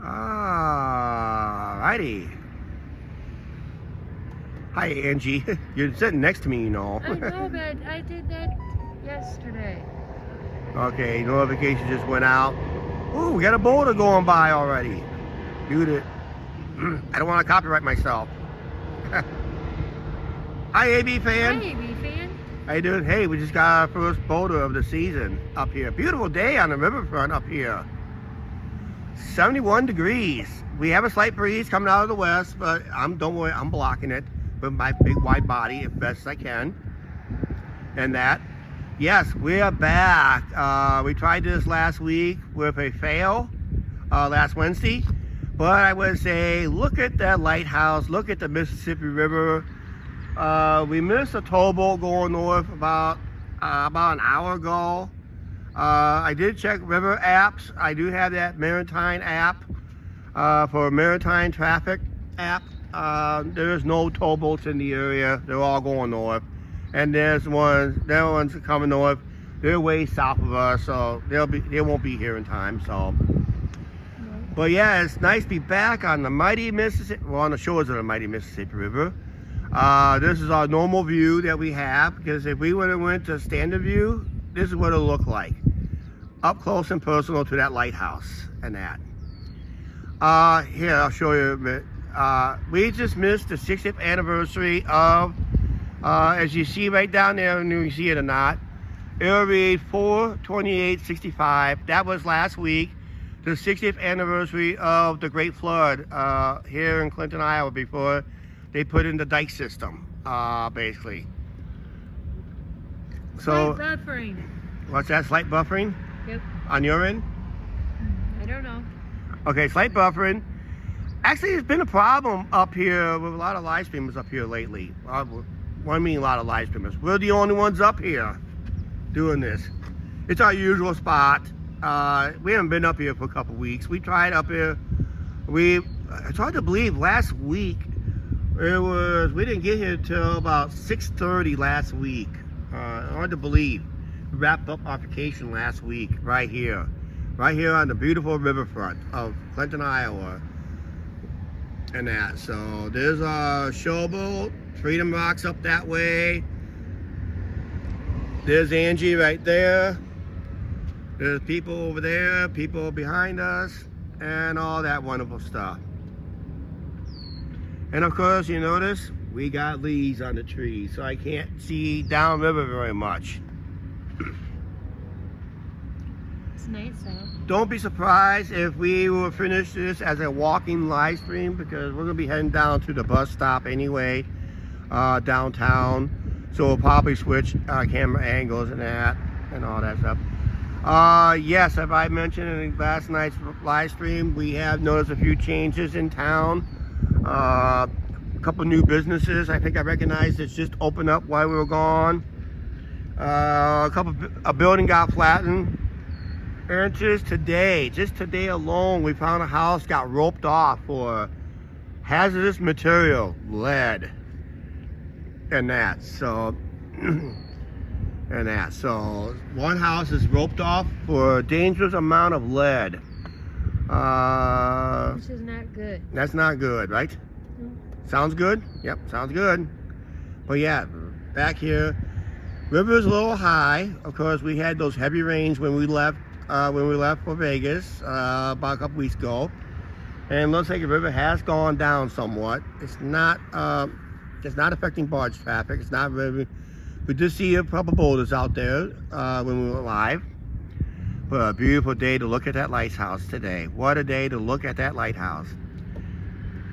Alrighty. Hi, Angie. You're sitting next to me, you know. I know, but I did that yesterday. Okay, notification just went out. Ooh, we got a boulder going by already. Dude, I don't want to copyright myself. Hi, AB fan. Hi, AB fan. How you doing? Hey, we just got our first boulder of the season up here. Beautiful day on the riverfront up here. 71 degrees. We have a slight breeze coming out of the west, but don't worry, I'm blocking it with my big wide body as best I can. And that. Yes, we are back. We tried this last week with a fail last Wednesday. But I would say, look at that lighthouse. Look at the Mississippi River. We missed a towboat going north about an hour ago. I did check river apps. I do have that maritime app for maritime traffic app. There's no towboats in the area. They're all going north. And there's ones coming north. They're way south of us, so they won't be here in time. So, but yeah, it's nice to be back on the mighty Mississippi. Well, on the shores of the mighty Mississippi River. This is our normal view that we have, because if we would have went to standard view, this is what it'll look like, up close and personal to that lighthouse and that. Here, I'll show you a bit. We just missed the 60th anniversary of. As you see right down there, I don't know if you see it or not, it'll read 4/28/65. That was last week, the 60th anniversary of the Great Flood here in Clinton, Iowa, before they put in the dike system, basically. So, Slight buffering. What's that, slight buffering? Yep. On your end? I don't know. Okay, slight buffering. Actually, it's been a problem up here with a lot of live streamers up here lately. I mean, a lot of live streamers. We're the only ones up here doing this. It's our usual spot. We haven't been up here for a couple weeks. We tried up here. It's hard to believe, last week, we didn't get here till about 6:30 last week. Hard to believe. We wrapped up our vacation last week right here on the beautiful riverfront of Clinton, Iowa. And that. So there's a showboat. Freedom Rock's up that way. There's Angie right there. There's people over there, people behind us, and all that wonderful stuff. And of course, you notice we got leaves on the trees, so I can't see downriver very much. It's nice though. Don't be surprised if we will finish this as a walking live stream, because we're going to be heading down to the bus stop anyway. Downtown, so we'll probably switch camera angles and that and all that stuff. Yes, as I mentioned in last night's live stream, we have noticed a few changes in town. A couple new businesses I think I recognized that's just opened up while we were gone. A building got flattened, and just today alone, we found a house got roped off for hazardous material, lead. And that, so one house is roped off for a dangerous amount of lead. Which is not good. That's not good, right? Sounds good? Yep, sounds good. But yeah, back here, river's a little high. Of course, we had those heavy rains when we left for Vegas about a couple weeks ago, and looks like the river has gone down somewhat. It's not affecting barge traffic. It's not really. We did see a couple boulders out there when we were live. But a beautiful day to look at that lighthouse today. What a day to look at that lighthouse.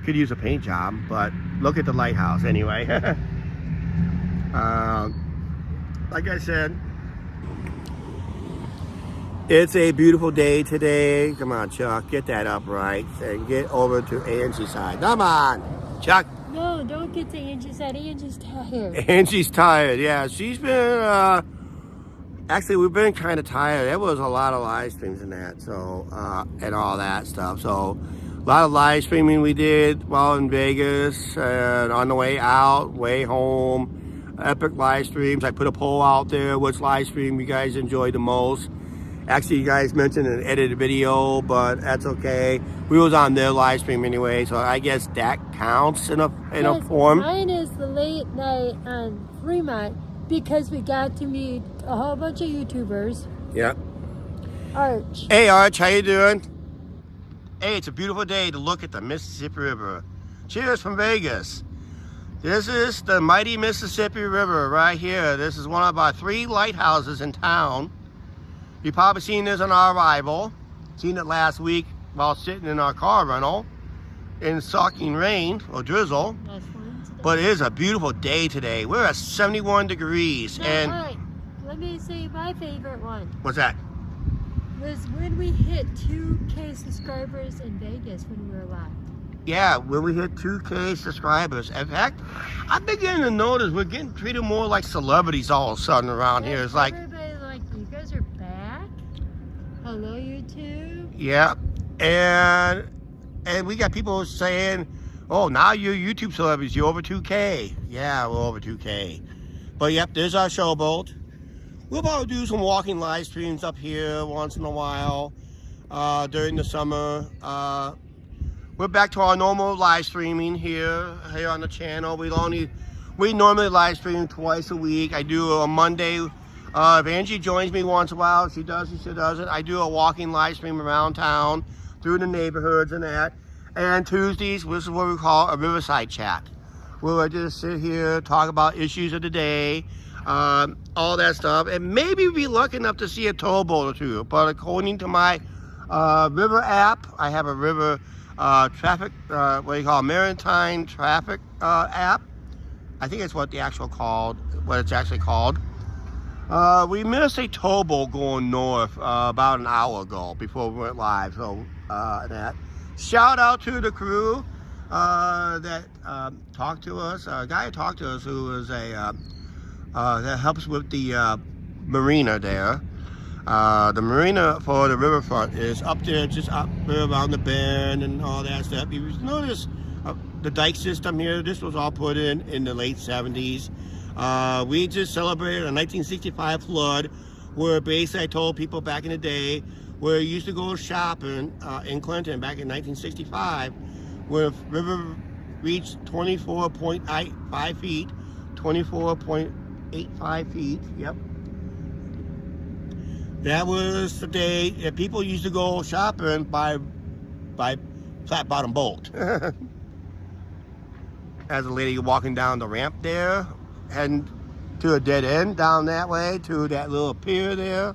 Could use a paint job, but look at the lighthouse anyway. Like I said, it's a beautiful day today. Come on, Chuck, get that up right and get over to Angie's side. Come on, Chuck. No, don't get to Angie's side. Angie's tired. Angie's tired, yeah. She's been, actually, we've been kind of tired. There was a lot of live streams in that, so, and all that stuff. So, a lot of live streaming we did while in Vegas, and on the way out, way home. Epic live streams. I put a poll out there, which live stream you guys enjoyed the most. Actually, you guys mentioned an edited video, but that's okay. We was on their live stream anyway, so I guess that counts in a Yes, form. mine is the late night on Fremont because we got to meet a whole bunch of YouTubers. Yeah. Arch. Hey Arch, how you doing? Hey, it's a beautiful day to look at the Mississippi River. Cheers from Vegas. This is the mighty Mississippi River right here. This is one of our 3 lighthouses in town. You've probably seen this on our arrival. Seen it last week while sitting in our car rental in sucking rain or drizzle. That's one today. But it is a beautiful day today. We're at 71 degrees. No, And wait. Let me say my favorite one what's that? was when we hit 2K subscribers in Vegas when we were live. Yeah, when we hit 2K subscribers. In fact, I'm beginning to notice we're getting treated more like celebrities all of a sudden around here. It's like, everybody's like, you guys are back? Hello, YouTube. yeah, and we got people saying, oh, now you're YouTube celebrities, you're over 2K. Yeah, we're over 2K. But yep, there's our showboat. We'll probably do some walking live streams up here once in a while during the summer. We're back to our normal live streaming here on the channel. We normally live stream twice a week. I do a Monday. If Angie joins me once in a while, she does and she doesn't. I do a walking live stream around town through the neighborhoods and that. And Tuesdays, this is what we call a Riverside chat, where I just sit here, talk about issues of the day, all that stuff, and maybe be lucky enough to see a towboat or two. But according to my river app, I have a river traffic, what do you call it, maritime traffic app. I think it's what it's actually called. We missed a towboat going north about an hour ago before we went live. So that shout out to the crew that talked to us. A guy talked to us who was that helps with the marina there. The marina for the Riverfront is up there, just up there around the bend and all that stuff. You notice the dike system here. This was all put in the late 70s. We just celebrated a 1965 flood, where basically I told people back in the day where you used to go shopping in Clinton back in 1965, where river reached 24.85 feet, 24.85 feet. Yep. That was the day that people used to go shopping by flat bottom boat. As a lady walking down the ramp there, heading to a dead end down that way to that little pier there.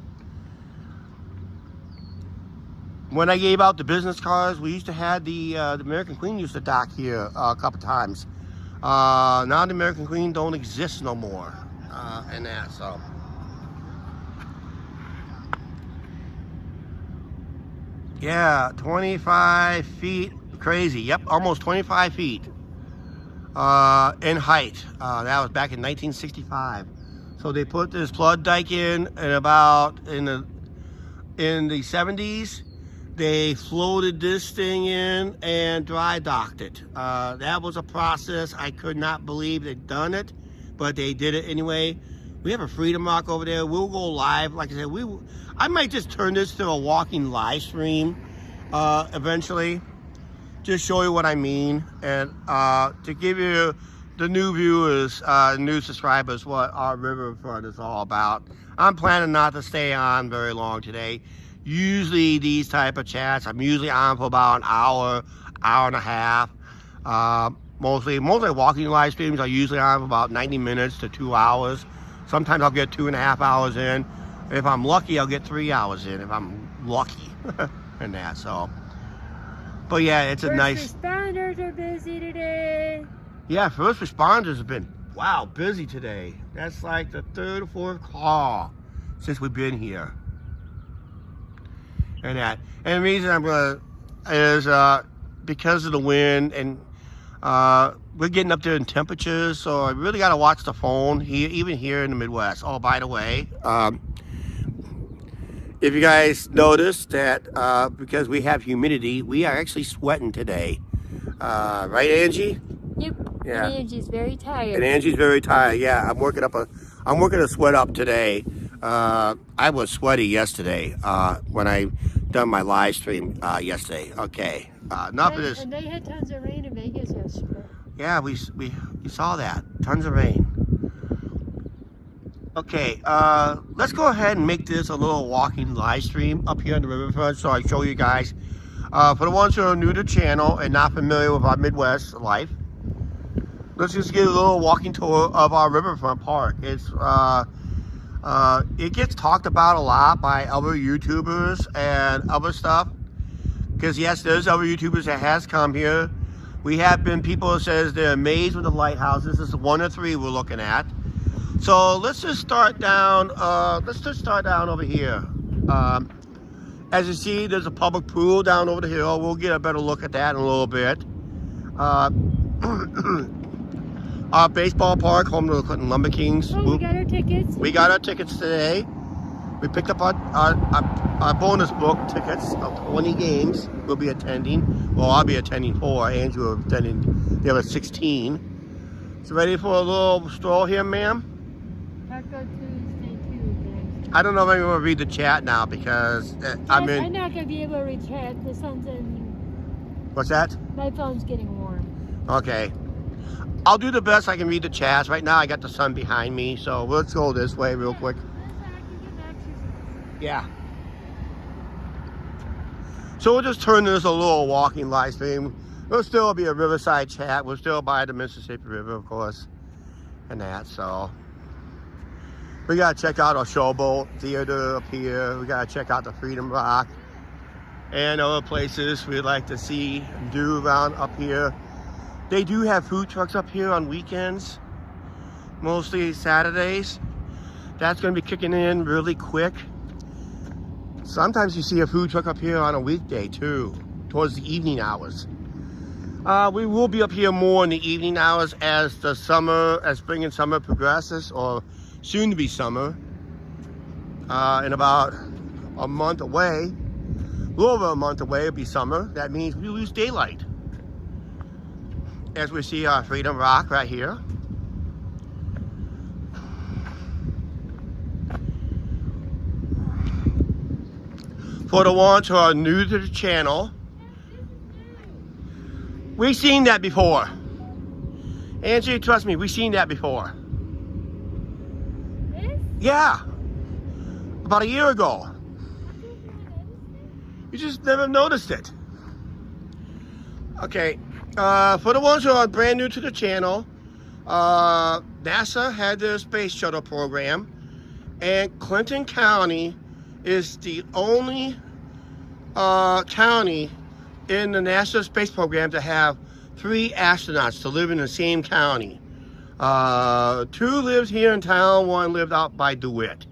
When I gave out the business cards, we used to have the American Queen used to dock here a couple times. Now the American Queen don't exist no more, and that so. Yeah, 25 feet, crazy. Yep, almost 25 feet in height. That was back in 1965. So they put this flood dike in about in the 70s. They floated this thing in and dry docked it. That was a process. I could not believe they'd done it, but they did it anyway. We have a Freedom Rock over there. We'll go live. Like I said, I might just turn this to a walking live stream eventually. Just show you what I mean, and to give you the new viewers, new subscribers, what our Riverfront is all about. I'm planning not to stay on very long today. Usually these type of chats, I'm usually on for about an hour, hour and a half. Mostly walking live streams are usually on for about 90 minutes to 2 hours. Sometimes I'll get 2.5 hours in. If I'm lucky, I'll get 3 hours in if I'm lucky. And that, so. But yeah, it's a nice. First responders are busy today. Yeah, first responders have been, wow, busy today. That's like the 3rd or 4th call since we've been here. And that. And the reason I'm gonna is because of the wind, and we're getting up there in temperatures, so I really gotta watch the phone here, even here in the Midwest. Oh, by the way, if you guys noticed that because we have humidity, we are actually sweating today. Right, Angie? Yep. Yeah. And Angie's very tired. And Angie's very tired. Yeah, I'm working a sweat up today. I was sweaty yesterday when I done my live stream yesterday. Okay, enough of this. And they had tons of rain in Vegas yesterday. Yeah, we saw that. Tons of rain. Okay, let's go ahead and make this a little walking live stream up here on the riverfront so I show you guys. For the ones who are new to the channel and not familiar with our Midwest life, let's just get a little walking tour of our riverfront park. It gets talked about a lot by other YouTubers and other stuff. Because yes, there's other YouTubers that has come here. We have been people that says they're amazed with the lighthouses. This is 1 of 3 we're looking at. So let's just start down. Let's just start down over here. As you see, there's a public pool down over the hill. We'll get a better look at that in a little bit. Our baseball park, home to the Clinton Lumber Kings. Oh, we got our tickets. We got our tickets today. We picked up our bonus book tickets of 20 games we'll be attending. Well, I'll be attending 4. Andrew will be attending the other 16. So ready for a little stroll here, ma'am? Taco Tuesday too. I don't know if I'm going to read the chat now because I'm in. I'm not going to be able to read chat. The sun's in. What's that? My phone's getting warm. Okay. I'll do the best I can read the chats. Right now I got the sun behind me, so let's go this way real quick. Yeah. So we'll just turn this a little walking live stream. It'll still be a riverside chat. We're still by the Mississippi River, of course, and that. So we gotta check out our Showboat Theater up here. We gotta check out the Freedom Rock and other places we'd like to see and do around up here. They do have food trucks up here on weekends, mostly Saturdays. That's gonna be kicking in really quick. Sometimes you see a food truck up here on a weekday too, towards the evening hours. We will be up here more in the evening hours as the summer, as spring and summer progresses, or soon to be summer. In about a month away, a little over a month away, it'll be summer. That means we lose daylight. As we see our Freedom Rock right here. For the ones who are new to the channel, we've seen that before. Angie, trust me, we've seen that before. This? Yeah. About a year ago. You just never noticed it. Okay. For the ones who are brand new to the channel, NASA had their space shuttle program, and Clinton County is the only county in the NASA space program to have 3 astronauts to live in the same county. 2 lived here in town, 1 lived out by DeWitt.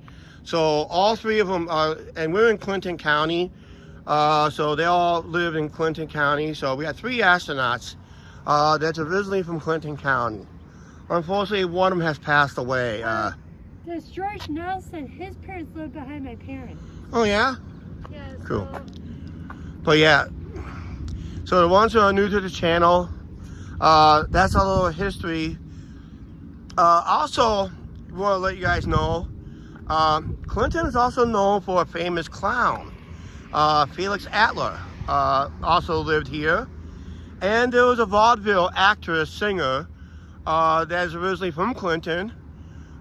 So all 3 of them are, and we're in Clinton County. So they all live in Clinton County. So we got 3 astronauts that's originally from Clinton County. Unfortunately, one of them has passed away. There's George Nelson. His parents live behind my parents. Oh yeah? Yeah. Cool. So, But yeah, so the ones who are new to the channel, that's a little history. Also, we want to let you guys know, Clinton is also known for a famous clown. Felix Adler also lived here. And there was a vaudeville actress, singer, that's originally from Clinton.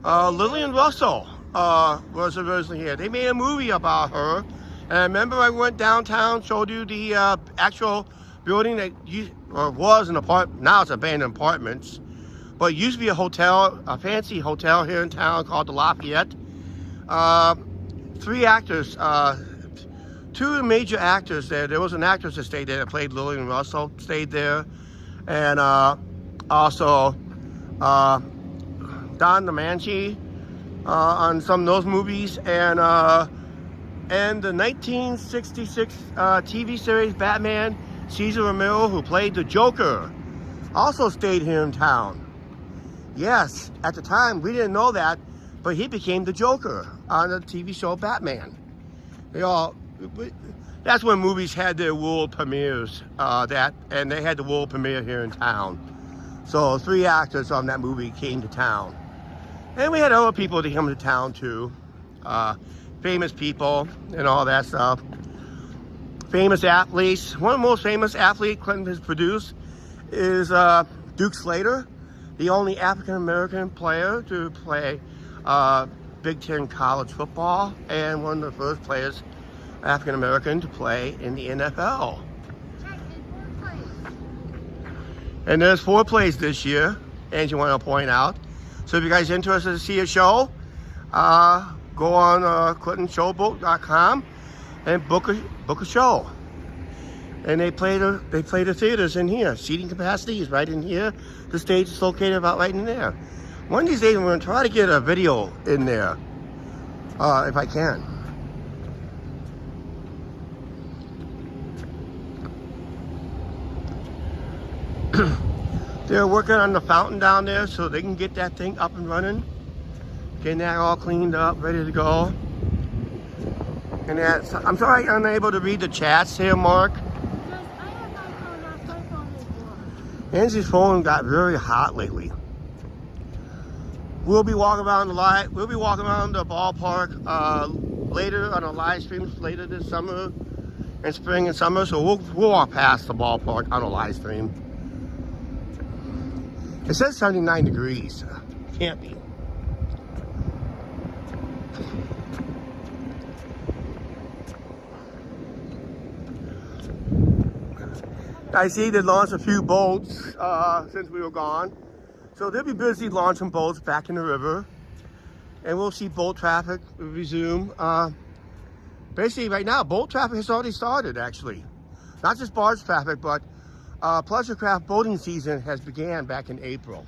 Lillian Russell was originally here. They made a movie about her. And I remember I went downtown, showed you the actual building that was an apartment. Now it's abandoned apartments. But it used to be a hotel, a fancy hotel here in town called the Lafayette. 3 actors, 2 major actors there. There was an actress that stayed there that played Lillian Russell, stayed there. And also Don DeManchi on some of those movies. And the 1966 TV series Batman, Cesar Romero, who played the Joker, also stayed here in town. Yes, at the time we didn't know that, but he became the Joker on the TV show Batman. That's when movies had their world premieres, and they had the world premiere here in town. So 3 actors on that movie came to town. And we had other people that came to town too. famous people and all that stuff. Famous athletes. One of the most famous athletes Clinton has produced is Duke Slater, the only African-American player to play Big Ten college football, and one of the first players, African-American, to play in the NFL. And there's 4 plays this year, and you want to point out. So if you guys are interested to see a show, go on ClintonShowboat.com and book a show. And they play the theaters in here. Seating capacity is right in here. The stage is located about right in there. One of these days, I'm going to try to get a video in there, if I can. They're working on the fountain down there so they can get that thing up and running. Getting that all cleaned up, ready to go. And that's, I'm sorry I'm unable to read the chats here, Mark. Angie's phone got very hot lately. We'll be walking around the ballpark later on a live stream later this summer, and spring and summer. So we'll walk past the ballpark on a live stream. It says 79 degrees. Can't be. I see they launched a few boats since we were gone. So they'll be busy launching boats back in the river. And we'll see boat traffic resume. Basically right now, boat traffic has already started actually. Not just barge traffic, but pleasure craft boating season has began back in April.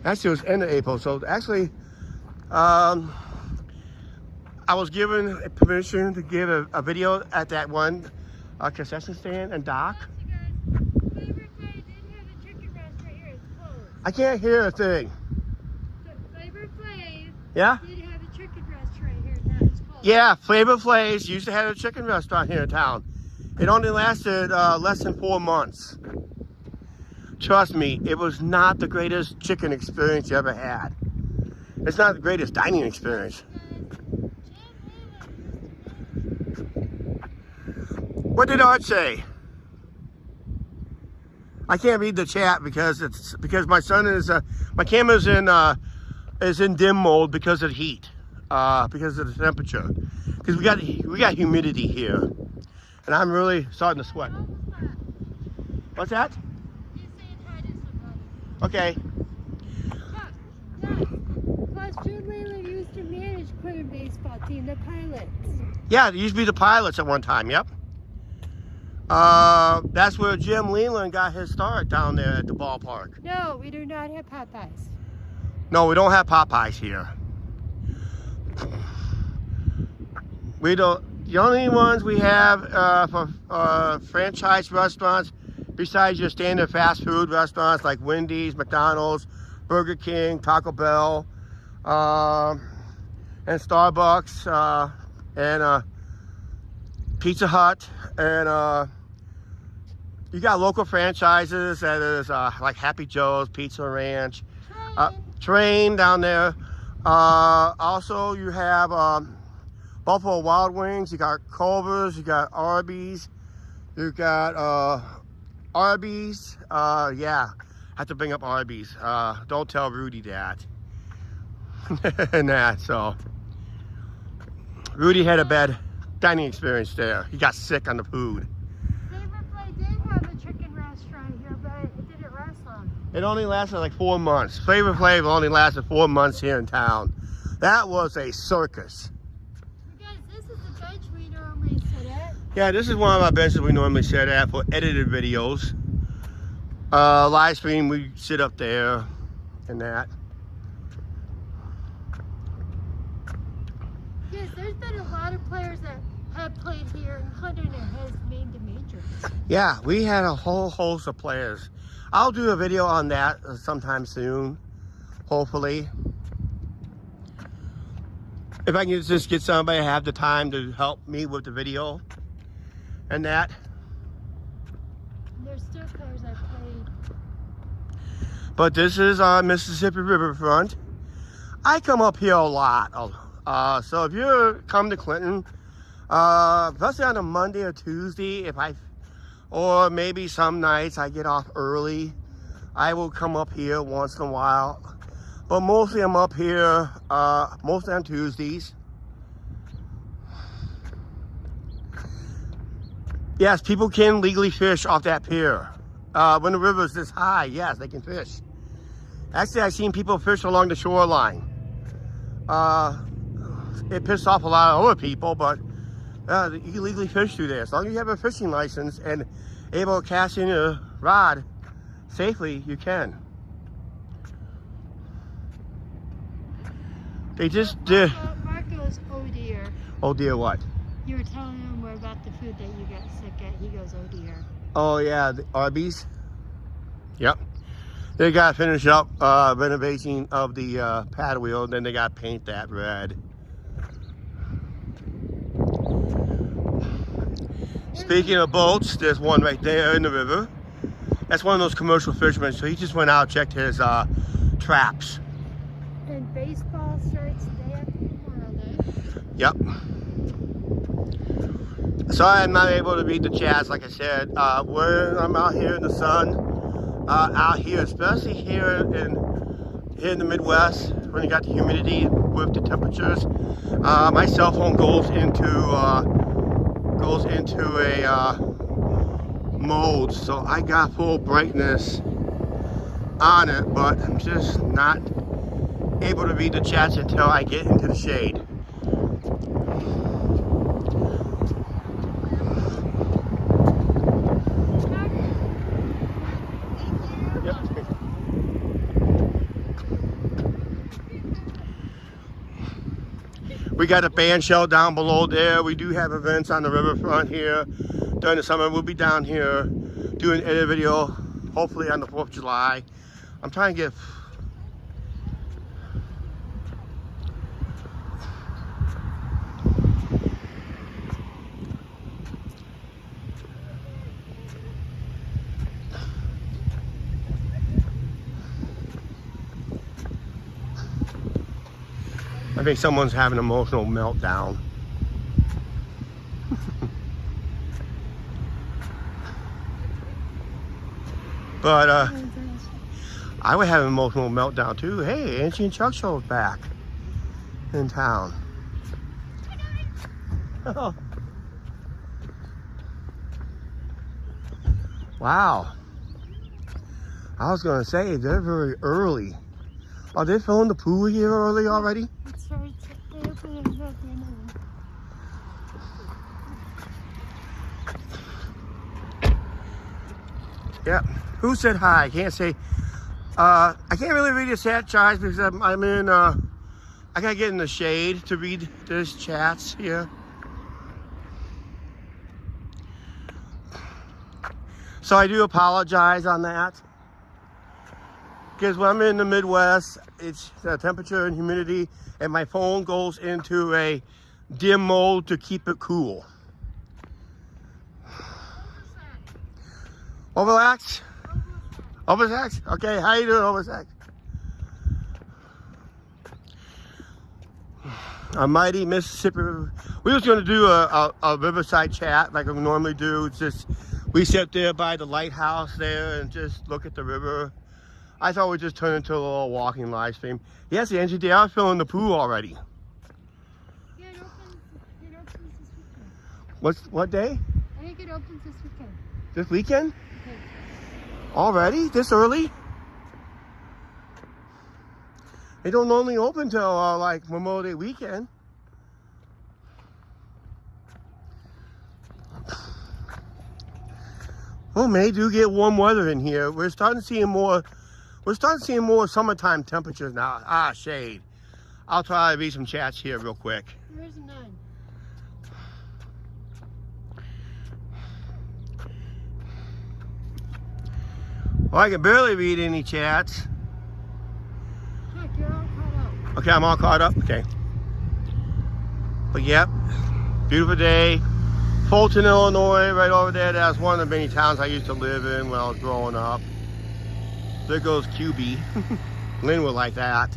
Actually, it was end of April. So actually, I was given permission to give a video at that one concession stand and dock. I can't hear a thing. Flavor Flav Yeah? did have a chicken restaurant here in town. It's closed. Yeah, Flavor Flav's used to have a chicken restaurant here in town. It only lasted less than 4 months. Trust me, it was not the greatest chicken experience you ever had. It's not the greatest dining experience. What did Art say? I can't read the chat because my son is my camera's in dim mode because of the heat, because of the temperature. Because we got humidity here, and I'm really starting to sweat. What's that? He's saying hi to somebody. Okay. Plus, Jim Whalen used to manage Clinton baseball team, the Pilots. Yeah, they used to be the Pilots at one time. Yep. That's where Jim Leland got his start down there at the ballpark. No, we do not have Popeyes. No, we don't have Popeyes here. We don't. The only ones we have for franchise restaurants, besides your standard fast food restaurants like Wendy's, McDonald's, Burger King, Taco Bell, and Starbucks, and Pizza Hut, and you got local franchises that is like Happy Joe's, Pizza Ranch, Train down there. Also, you have Buffalo Wild Wings. You got Culver's. You got Arby's. You got Arby's. Yeah, have to bring up Arby's. Don't tell Rudy that. And that. So Rudy had a bad dining experience there. He got sick on the food. Flavor Flav did have a chicken restaurant here, but it didn't last long. It only lasted like 4 months. Flavor Flav only lasted 4 months here in town. That was a circus. You guys, this is the bench we normally sit at. Yeah, this is one of our benches we normally sit at for edited videos. Live stream, we sit up there and that. Yes, there's been a lot of players that have played here, and Clinton has made the majors. Yeah, we had a whole host of players. I'll do a video on that sometime soon, hopefully. If I can just get somebody to have the time to help me with the video and that. There's still players that played. But this is Mississippi Riverfront. I come up here a lot. So if you come to Clinton, especially on a Monday or Tuesday, or maybe some nights I get off early, I will come up here once in a while. But mostly I'm up here, mostly on Tuesdays. Yes, people can legally fish off that pier. When the river's this high, yes, they can fish. Actually, I've seen people fish along the shoreline. It pissed off a lot of other people, but you can legally fish through there. As long as you have a fishing license and able to cast in your rod safely, you can. They just did. Mark goes, oh dear. Oh dear, what? You were telling him about the food that you got sick at. He goes, oh dear. Oh yeah, the Arby's. Yep. They got to finish up renovation of the paddle wheel, and then they got to paint that red. Speaking of boats, there's one right there in the river. That's one of those commercial fishermen, so he just went out and checked his traps. And baseball starts day after Memorial Day. Yep. Sorry I'm not able to read the chats, like I said. I'm out here in the sun. Out here, especially here in the Midwest, when you got the humidity with the temperatures, my cell phone goes into a mode, so I got full brightness on it, but I'm just not able to read the chats until I get into the shade. We got a band shell down below there. We do have events on the riverfront here. During the summer, we'll be down here doing an edit video, hopefully on the 4th of July. I'm trying to get... I think someone's having an emotional meltdown. But I would have an emotional meltdown too. Hey, Angie and Chuck show's back in town. Oh. Wow. I was gonna say they're very early. Are they filling the pool here early already? Yep. Who said hi? I can't say. I can't really read the chat chats because I'm in. I gotta get in the shade to read this chats here. So I do apologize on that. Because when I'm in the Midwest, it's the temperature and humidity, and my phone goes into a dim mode to keep it cool. Overlax? Overlax? Okay, how you doing, Overlax? A mighty Mississippi River. We was going to do a riverside chat like we normally do. It's just, we sit there by the lighthouse there and just look at the river. I thought we'd just turn into a little walking live stream. Yes, Angie, they are filling the pool already. Yeah, it opens this weekend. What day? I think it opens this weekend. This weekend? Okay. Already? This early? They don't normally open till like Memorial Day weekend. Well, May do get warm weather in here. We're starting to see more summertime temperatures now. Ah, shade. I'll try to read some chats here real quick. There is none. Well, I can barely read any chats. Check, you're all caught up. Okay, I'm all caught up. Okay. But yep, beautiful day. Fulton, Illinois, right over there. That's one of the many towns I used to live in when I was growing up. There goes QB. Lynn would like that.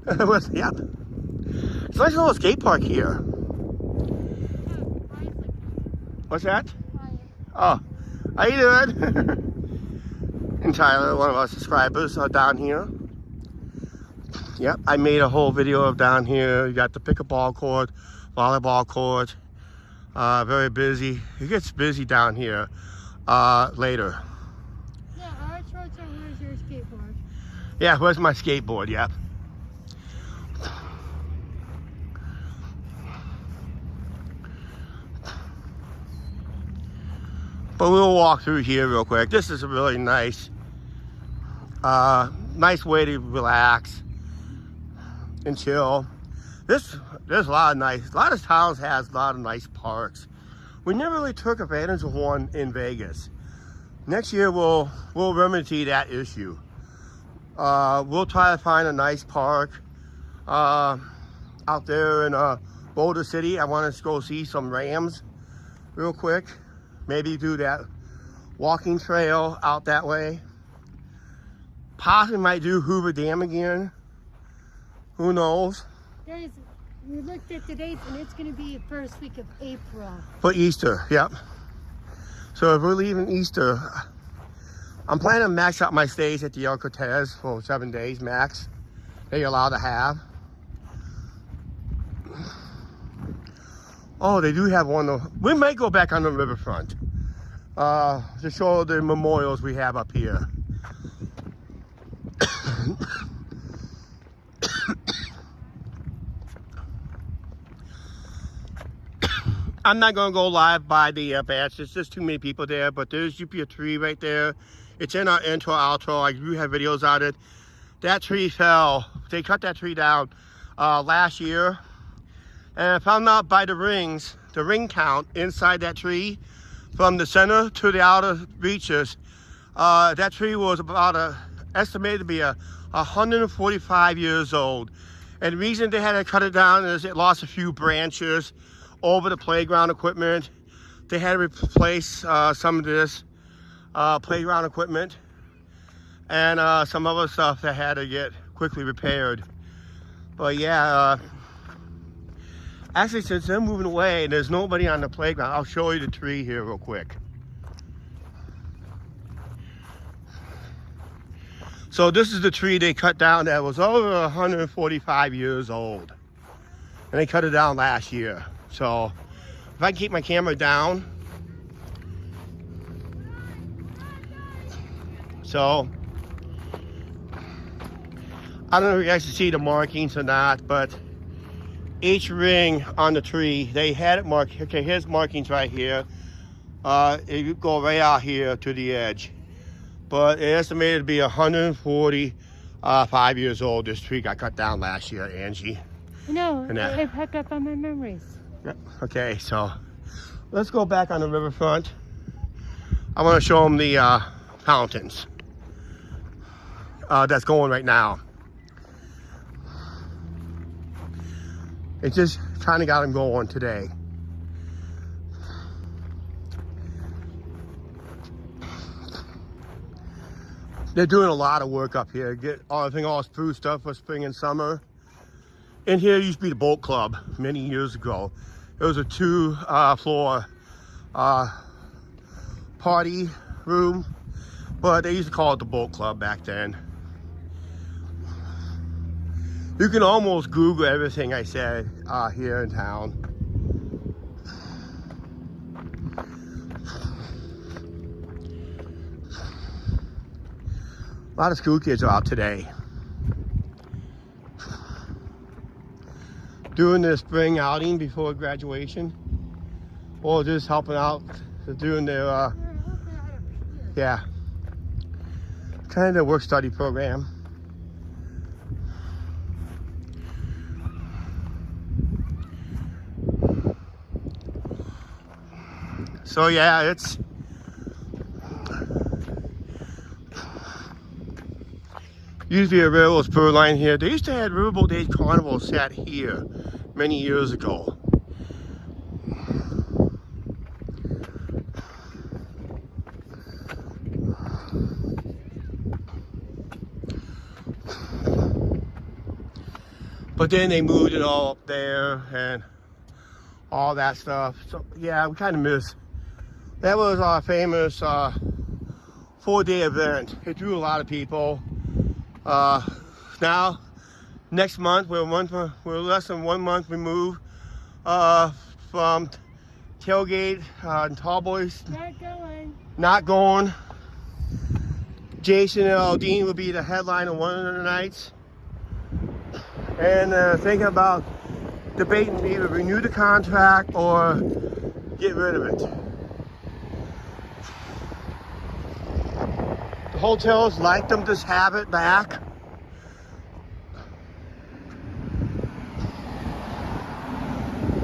Yeah. It's a nice little skate park here. What's that? Oh, how you doing? And Tyler, one of our subscribers, are down here. Yep, I made a whole video of down here. You got the pickleball court, volleyball court. Very busy. It gets busy down here later. Yeah, our shorts are where's your skateboard? Yeah, where's my skateboard? Yep. But we'll walk through here real quick. This is a really nice way to relax and chill. There's a lot of towns has a lot of nice parks. We never really took advantage of one in Vegas. Next year we'll remedy that issue. We'll try to find a nice park out there in Boulder City. I want to go see some Rams real quick. Maybe do that walking trail out that way. Possibly might do Hoover Dam again. Who knows? Guys, we looked at the dates and it's going to be first week of April. For Easter, yep. So if we're leaving Easter, I'm planning to max out my stays at the El Cortez for 7 days max. They're allowed to have. Oh, they do have one. We might go back on the riverfront to show the memorials we have up here. I'm not going to go live by the bench. There's just too many people there, but there's usually a tree right there. It's in our intro, outro. I do have videos on it. That tree fell. They cut that tree down last year. And I found out by the ring count inside that tree, from the center to the outer reaches, that tree was about estimated to be 145 years old. And the reason they had to cut it down is it lost a few branches over the playground equipment. They had to replace some of this playground equipment and some other stuff that had to get quickly repaired. But yeah, actually, since they're moving away and there's nobody on the playground, I'll show you the tree here real quick. So this is the tree they cut down that was over 145 years old. And they cut it down last year. So if I can keep my camera down. So I don't know if you guys can see the markings or not, but each ring on the tree, they had it marked. Okay, here's markings right here. You go right out here to the edge. But it's estimated to be 145 years old. This tree got cut down last year, Angie. No, I picked up on my memories. Yep. Okay, so let's go back on the riverfront. I want to show them the fountains that's going right now. It just kind of got them going today. They're doing a lot of work up here. Get everything all through stuff for spring and summer. In here used to be the boat club many years ago. It was a two-floor party room, but they used to call it the boat club back then. You can almost Google everything I said here in town. A lot of school kids are out today doing their spring outing before graduation, or just helping out, doing their kind of work study program. So yeah, it's usually a railroad spur line here. They used to have Riverboat Days Carnival sat here many years ago. But then they moved it all up there and all that stuff. So yeah, we kind of miss. That was our famous 4-day event. It drew a lot of people. Now, next month, we're less than 1 month removed from tailgate and Tall Boys. Not going. Jason and Aldine will be the headline on one of the nights. And thinking about debating either renew the contract or get rid of it. The hotels like them to have it back.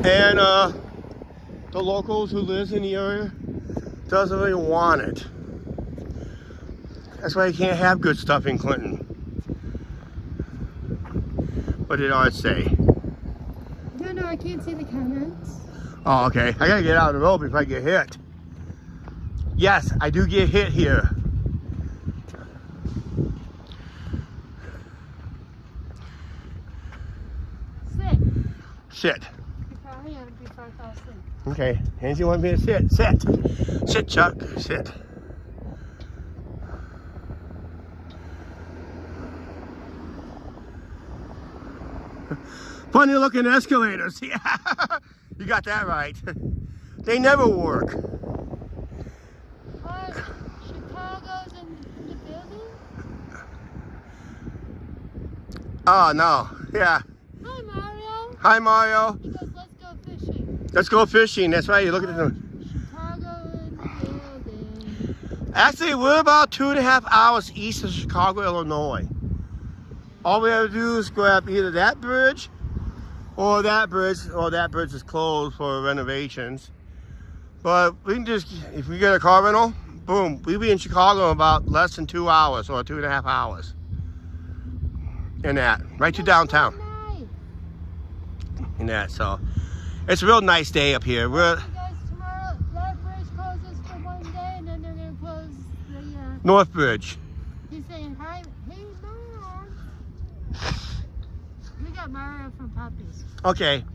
And the locals who lives in the area doesn't really want it. That's why you can't have good stuff in Clinton. What did I say? No, I can't see the comments. Oh, okay. I gotta get out of the road before I get hit. Yes, I do get hit here. Sit. Before I fall asleep. Okay. Hands, you want me to sit? Sit. Sit, Chuck. Sit. Funny looking escalators. Yeah. You got that right. They never work. Chicago's in the building? Oh, no. Yeah. Hi, Mario. Hi, Mario. He goes, let's go fishing. Let's go fishing. That's right. You look at the. Chicago in the building. Actually, we're about 2.5 hours east of Chicago, Illinois. All we have to do is grab either that bridge or that bridge is closed for renovations. But we can just, if we get a car rental, boom, we'll be in Chicago in about less than 2 hours or 2.5 hours. In that, right to downtown. So nice. In that, so it's a real nice day up here. We're Guys, tomorrow that bridge closes for one day, and then they're gonna close the. North Bridge. He's saying hi, hey Mom. We got Mario from Puppies. Okay,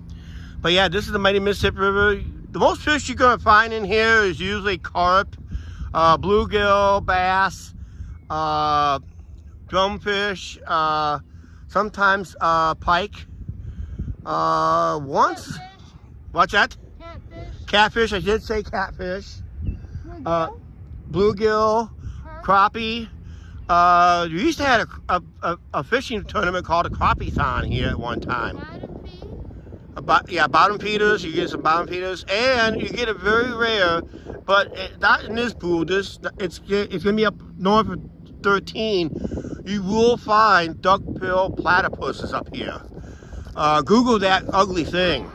but yeah, this is the mighty Mississippi River. The most fish you're gonna find in here is usually carp, bluegill, bass, drumfish, sometimes pike. Once, Catfish. what's that? Catfish. Catfish. I did say catfish. Bluegill. Bluegill, Carp. crappie. We used to have a fishing tournament called a crappie-thon here at one time. Bottom feed. Bottom feeders. You get some bottom feeders, and you get a very rare, but not in this pool. It's gonna be up north of 13. You will find duckbill platypuses up here. Google that ugly thing.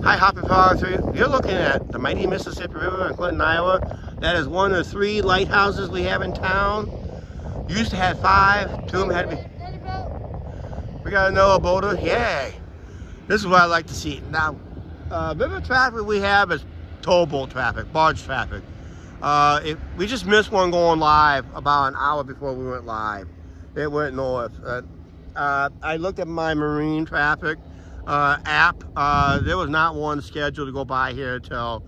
Hi, Hopping Frog 3. You're looking at the mighty Mississippi River in Clinton, Iowa. That is one of the 3 lighthouses we have in town. Used to have 5. 2 of them had to be. We got another boater. Yay! This is what I like to see. Now, river traffic we have is towboat traffic, barge traffic. We just missed one going live about an hour before we went live. It went north. I looked at my marine traffic app. There was not one scheduled to go by here till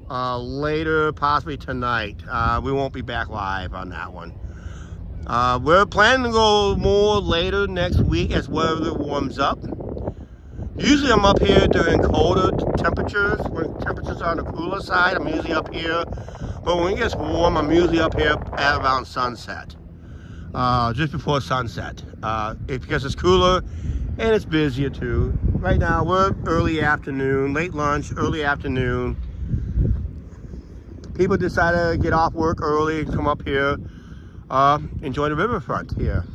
later, possibly tonight. We won't be back live on that one. We're planning to go more later next week as weather warms up. Usually I'm up here during colder temperatures. When temperatures are on the cooler side, I'm usually up here. But when it gets warm, I'm usually up here at around sunset. Just before sunset. Because it's cooler and it's busier too. Right now we're early afternoon, late lunch, early afternoon. People decided to get off work early and come up here, enjoy the riverfront here.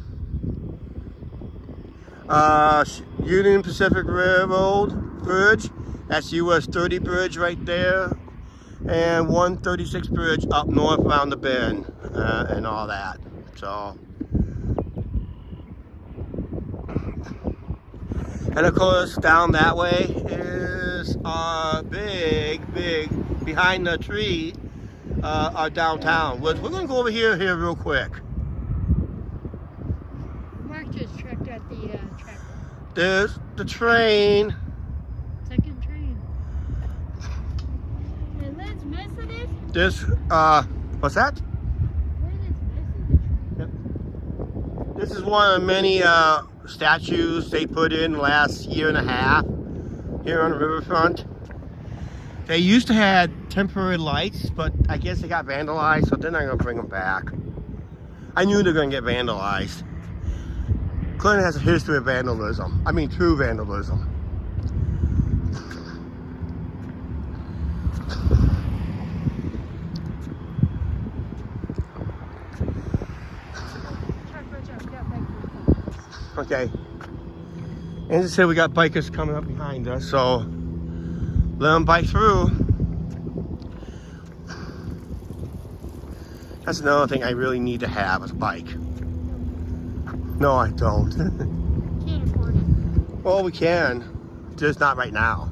Union Pacific Railroad Bridge, that's US 30 bridge right there, and 136 bridge up north around the bend, and all that. So, and of course down that way is our big behind the tree, our downtown. We're going to go over here real quick. Mark just checked at the track. There's the train. Second train. And let's messing it. This, what's that? Yep. This is one of the many statues they put in the last year and a half here on the riverfront. They used to have temporary lights, but I guess they got vandalized, so they're not going to bring them back. I knew they were going to get vandalized. Clinton has a history of vandalism. I mean, true vandalism. Okay. And as I said, we got bikers coming up behind us, so let them bike through. That's another thing I really need to have is a bike. No, I don't. Can't afford it. Well, we can, just not right now.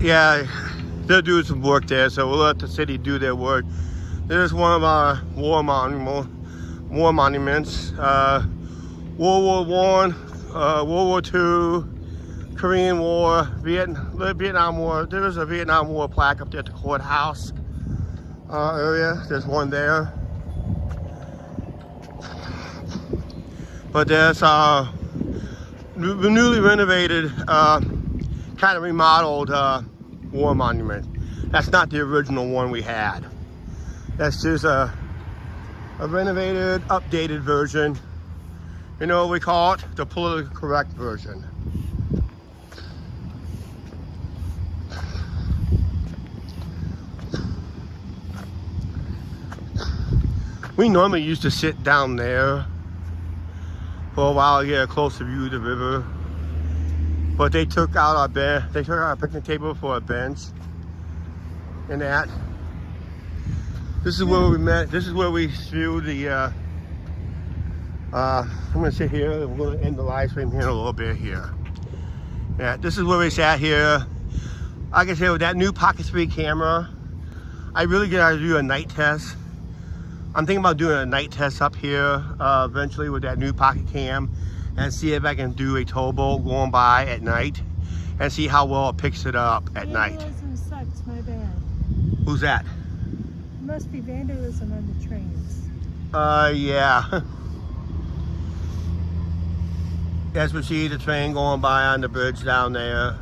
Yeah, they're doing some work there, so we'll let the city do their work. There's one of our war monuments. World War I, World War II, Korean War, Vietnam War. There's a Vietnam War plaque up there at the courthouse area. There's one there. But there's a newly renovated, kind of remodeled war monument. That's not the original one we had. That's just a renovated, updated version. You know what we call it? The politically correct version. We normally used to sit down there for a while to get a closer view of the river. But they took out our bed. They took out our picnic table for a bench. And that. This is where we met. This is where we viewed the. I'm gonna sit here. We're gonna end the live stream here in a little bit here. Yeah, this is where we sat here. Like I said, with that new Pocket 3 camera, I really gotta do a night test. I'm thinking about doing a night test up here eventually with that new Pocket Cam. And see if I can do a towboat going by at night and see how well it picks it up at night. Vandalism sucks, my bad. Who's that? Must be vandalism on the trains. Yeah. As we see the train going by on the bridge down there.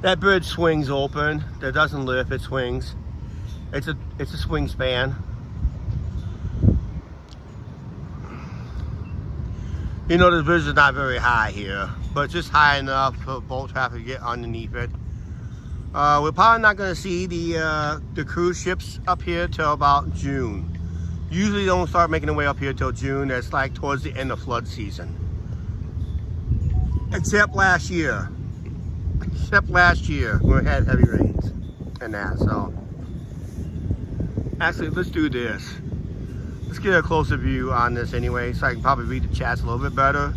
That bridge swings open. That doesn't lift, it swings. It's a swing span. You know, the bridge is not very high here, but just high enough for boat traffic to get underneath it. We're probably not going to see the cruise ships up here till about June. Usually they don't start making their way up here till June. That's like towards the end of flood season. Except last year. We had heavy rains and that, so. Actually, let's do this. Let's get a closer view on this anyway, so I can probably read the chats a little bit better.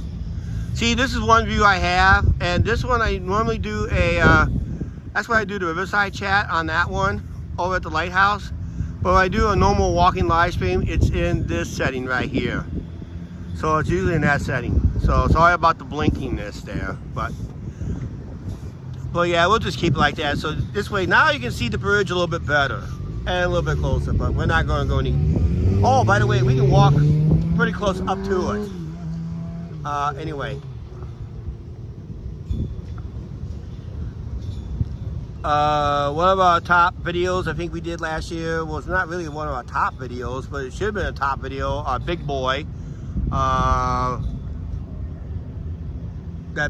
See, this is one view I have, and this one I normally do that's why I do the Riverside chat on that one, over at the lighthouse. But when I do a normal walking live stream, it's in this setting right here. So it's usually in that setting. So sorry about the blinkiness there, but yeah, we'll just keep it like that. So this way, now you can see the bridge a little bit better, and a little bit closer, but we're not gonna go any. Oh, by the way, we can walk pretty close up to it. Anyway. One of our top videos I think we did last year was not really one of our top videos, but it should have been a top video. Our big boy. That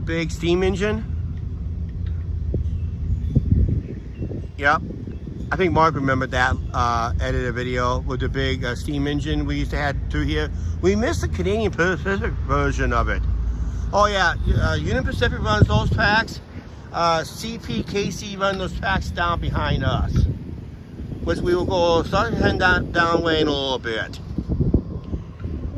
big steam engine. Yep. I think Mark remembered that edited video with the big steam engine we used to have through here. We missed the Canadian Pacific version of it. Oh yeah, Union Pacific runs those tracks. CPKC run those tracks down behind us, which we will go start heading down way in a little bit.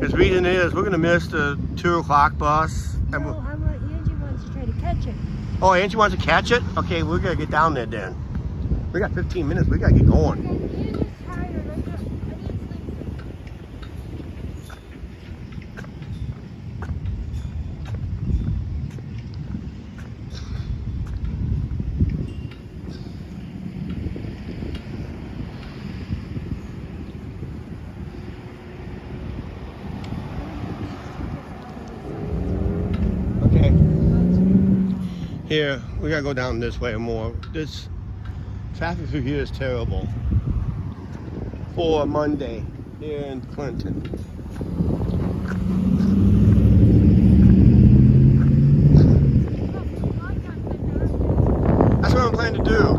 His reason is we're gonna miss the 2 o'clock bus. No, Angie wants to try to catch it. Oh, Angie wants to catch it? Okay, we're gonna get down there then. We got 15 minutes, we gotta get going. Angie's tired. I need sleep. Okay. Here, we gotta go down this way more. This traffic through here is terrible. For Monday here in Clinton. That's what I'm planning to do.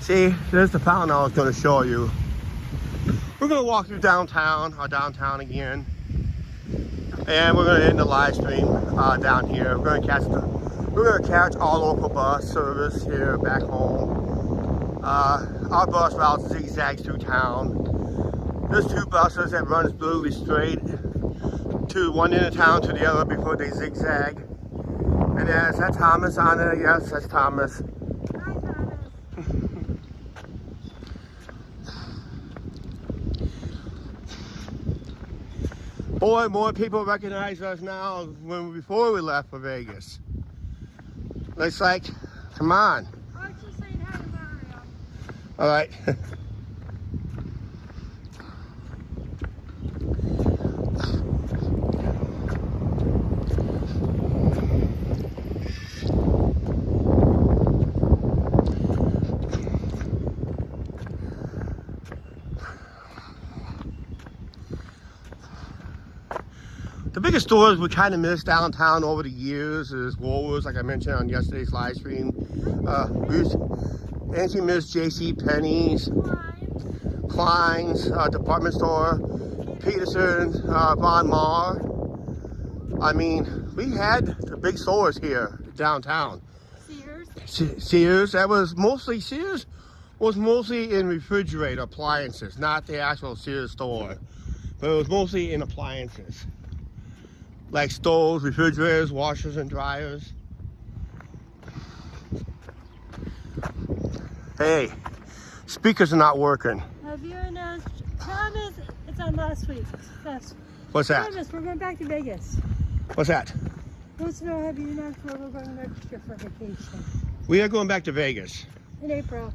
See, there's the fountain I was going to show you. We're going to walk through downtown again. And we're going to end the live stream down here. We're going to catch all local bus service here back home. Our bus route zigzags through town. There's 2 buses that run literally straight to one end of town to the other before they zigzag. And is that Thomas on there? Yes, that's Thomas. Boy, more people recognize us now than before we left for Vegas. It's like, come on. I was just saying hi to Mario. All right. The biggest stores we kind of missed downtown over the years is Woolworths, like I mentioned on yesterday's live stream. Angie missed J.C. Penney's, Klein's, department store, Peterson, Von Maur. I mean, we had the big stores here downtown. Sears, Sears was mostly in refrigerator appliances, not the actual Sears store, but it was mostly in appliances. Like stoves, refrigerators, washers, and dryers. Hey, speakers are not working. Have you announced, Thomas, it's on last week's fest. What's that? Thomas, we're going back to Vegas. What's that? Wants to know, have you announced where we're going next year for vacation? We are going back to Vegas. In April.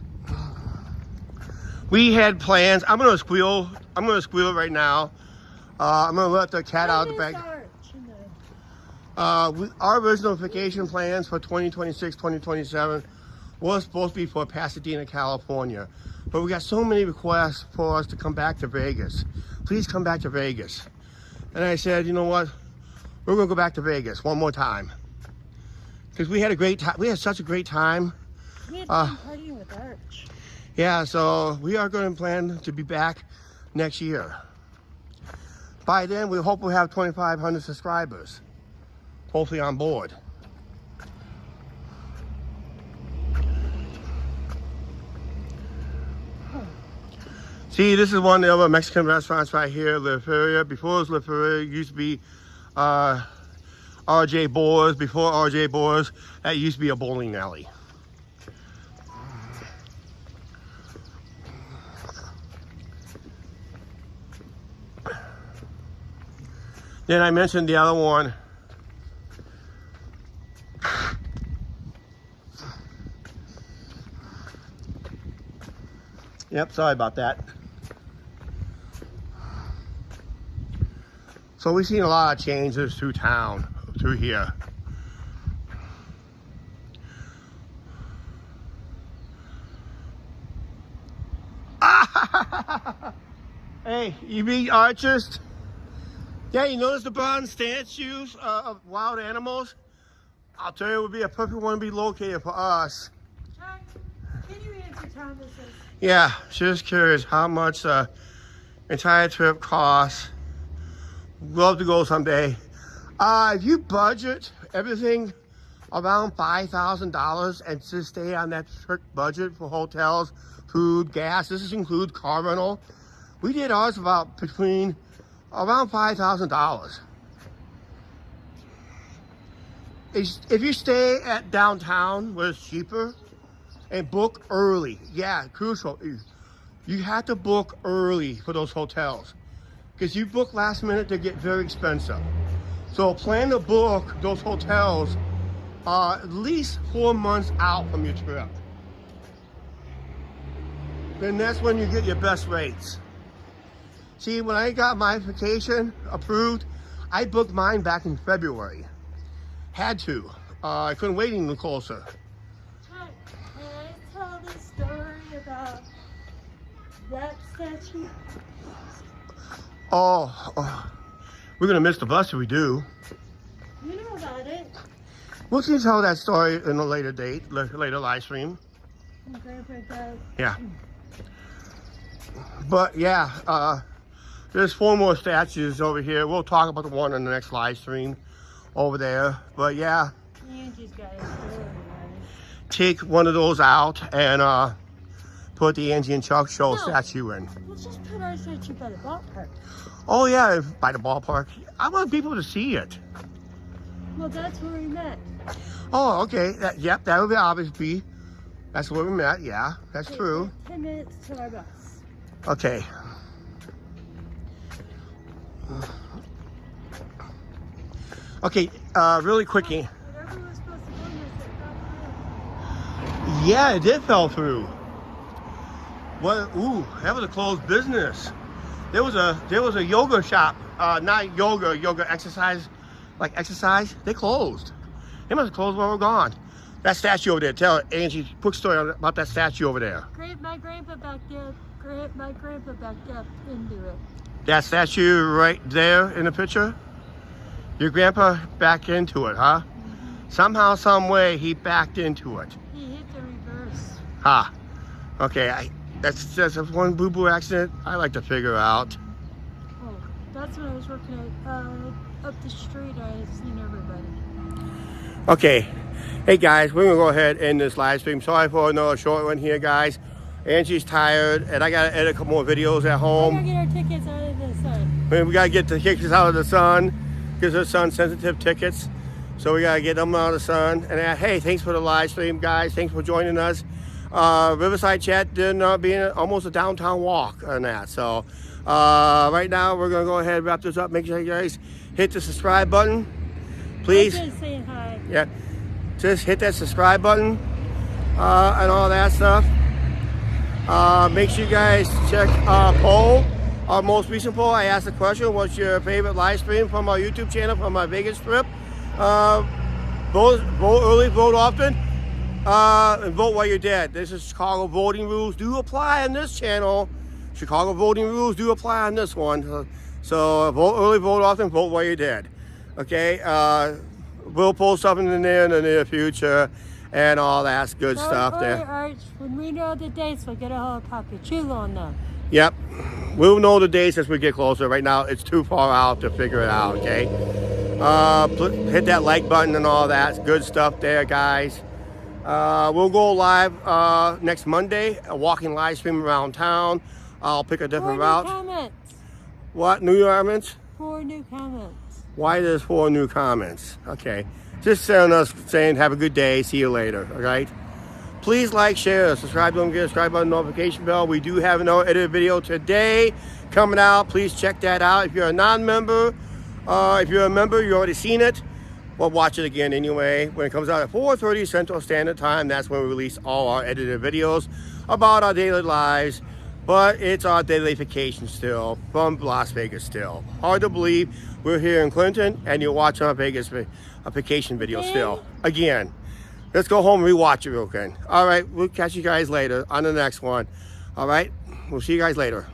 We had plans. I'm gonna squeal right now. I'm gonna let the cat out of the bag. Our original vacation plans for 2026, 2027 was supposed to be for Pasadena, California. But we got so many requests for us to come back to Vegas. Please come back to Vegas. And I said, you know what? We're gonna go back to Vegas one more time. Because we had a great time. We had such a great time. We had fun partying with Arch. Yeah, so we are going to plan to be back next year. By then, we hope we'll have 2,500 subscribers. Hopefully on board. See, this is one of the other Mexican restaurants right here, La Feria. Before it was La Feria, it used to be RJ Boers. Before RJ Boers, that used to be a bowling alley. Then I mentioned the other one. Yep, sorry about that. So we've seen a lot of changes through town, through here. Hey, you meet archers? Yeah, you notice the bronze statues of wild animals? I'll tell you, it would be a perfect one to be located for us. Chuck, can you answer Thomas's? Yeah, just curious how much the entire trip costs. Love to go someday. If you budget everything around $5,000 and to stay on that strict budget for hotels, food, gas. This includes car rental. We did ours about between around $5,000. If you stay at downtown where it's cheaper and book early, yeah, crucial. You have to book early for those hotels because you book last minute, they get very expensive. So plan to book those hotels at least 4 months out from your trip. Then that's when you get your best rates. See, when I got my vacation approved, I booked mine back in February. Had to. I couldn't wait any closer. Chuck, can I tell the story about that statue? Oh, we're gonna miss the bus if we do. You know about it. We'll see tell that story in a later date, later live stream. Yeah. But yeah, there's 4 more statues over here. We'll talk about the one in the next live stream over there. But yeah, Angie's got a story, right? take one of those out and put the Angie and Chuck show statue in. Let's just put our statue by the ballpark. Oh yeah, by the ballpark. I want people to see it. Well, that's where we met. Oh, okay. Yep, that would be obviously. That's where we met. Yeah, that's true. 10 minutes to our bus. Okay. Okay, really quickie. Whatever was supposed to go in this, Yeah, it did fell through. What? Ooh, that was a closed business. There was a yoga shop, not yoga exercise, like exercise. They closed. They must have closed while we're gone. That statue over there. Tell Angie, quick story about that statue over there. My grandpa backed up. My grandpa backed up into it. That statue right there in the picture. Your grandpa backed into it, huh? Mm-hmm. Somehow, some way, he backed into it. He hit the reverse. Ha. Okay, that's just one boo-boo accident I like to figure out. Oh, that's when I was working at, up the street. I had seen everybody. Okay. Hey, guys, we're going to go ahead and end this live stream. Sorry for another short one here, guys. Angie's tired, and I got to edit a couple more videos at home. We got to get our tickets out of the sun. We got to get the tickets out of the sun because they're sun-sensitive tickets. So we got to get them out of the sun. And hey, thanks for the live stream, guys. Thanks for joining us. Riverside Chat did not be almost a downtown walk on that. So right now, we're going to go ahead and wrap this up. Make sure you guys hit the subscribe button. Please. I'm just saying hi. Yeah. Just hit that subscribe button and all that stuff. Make sure you guys check our poll, our most recent poll. I asked the question, what's your favorite live stream from our YouTube channel from our Vegas trip? Vote early, vote often, and vote while you're dead. This is Chicago voting rules do apply on this channel. Chicago voting rules do apply on this one. So vote early, vote often, vote while you're dead. Okay, we'll post something in there in the near future and all that good stuff there. Arch, when we know the dates, we'll get a hold of Papa Chulo on them. Yep, we'll know the dates as we get closer. Right now, it's too far out to figure it out, okay? Hit that like button and all that good stuff there, guys. We'll go live next Monday, a walking live stream around town. I'll pick a different route. 4 new comments. What, new comments? 4 new comments. Why there's 4 new comments? Okay. Just saying have a good day. See you later. All right. Please like, share, subscribe. Don't forget to subscribe button, notification bell. We do have another edited video today coming out. Please check that out. If you're a non-member, if you're a member, you already seen it. Well, watch it again anyway. When it comes out at 4:30 Central Standard Time, that's when we release all our edited videos about our daily lives. But it's our daily vacation still from Las Vegas still. Hard to believe we're here in Clinton and you're watching our Vegas vacation video still. Again, let's go home and rewatch it real quick. All right, we'll catch you guys later on the next one. All right, we'll see you guys later.